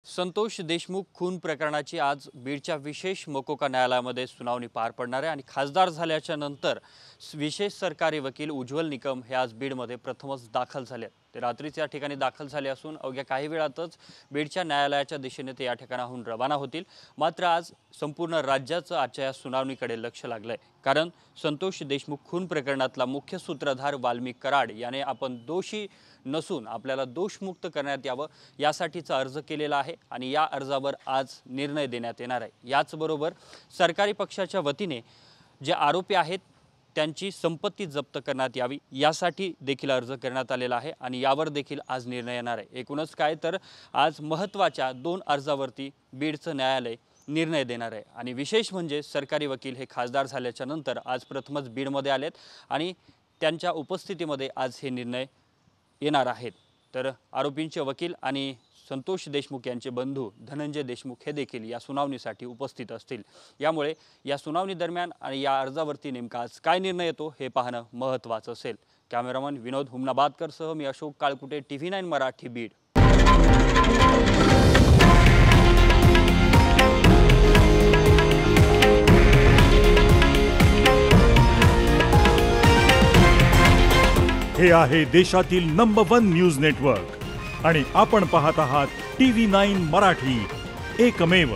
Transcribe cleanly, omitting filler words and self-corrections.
संतोष देशमुख खून प्रकरणाची आज बीडच्या विशेष मकोका न्यायालयामध्ये सुनावणी पार पडणार आहे आणि खासदार झाल्याच्या नंतर विशेष सरकारी वकील उज्ज्वल निकम हे आज बीडमध्ये प्रथमच दाखल झाले। ते रात्रीच या ठिकाणी दाखल झाले असून अवघ्या काही वेळातच बीडच्या न्यायालयाच्या दिशेने ते या ठिकाणाहून रवाना होतील। मात्र आज संपूर्ण राज्याचं आजच्या या सुनावणीकडे लक्ष लागलंय, कारण संतोष देशमुख खून प्रकरणातला मुख्य सूत्रधार वाल्मिक कराड याने आपण दोषी नसून आपल्याला दोषमुक्त करण्यात यावं यासाठीचा अर्ज केलेला आहे आणि या अर्जावर आज निर्णय देण्यात येणार आहे। याचबरोबर सरकारी पक्षाच्या वतीने जे आरोपी आहेत त्यांची संपत्ती जप्त करण्यात यावी यासाठी देखील अर्ज करण्यात आलेला आहे आणि यावर देखील आज निर्णय येणार आहे। एकूणच काय तर आज महत्त्वाच्या 2 अर्जावरती बीडचं न्यायालय निर्णय देणार आहे आणि विशेष म्हणजे सरकारी वकील हे खासदार झाल्याच्या नंतर आज प्रथमच बीडमध्ये आलेत आणि त्यांच्या उपस्थितीमध्ये आज हे निर्णय येणार आहेत। तर आरोपींचे वकील आणि संतोष देशमुख यांचे बंधू धनंजय देशमुख हे देखील या सुनावणीसाठी उपस्थित असतील। यामुळे या सुनावणी दरम्यान आणि या अर्जावरती नेमका आज काय निर्णय येतो हे पाहणं महत्त्वाचं असेल। कॅमेरामन विनोद हुमनाबादकरसह मी अशोक काळकुटे, TV9 मराठी, बीड। हे आहे देशातील नंबर 1 न्यूज नेटवर्क आणि आपण पाहत आहात TV9 मराठी, एकमेव।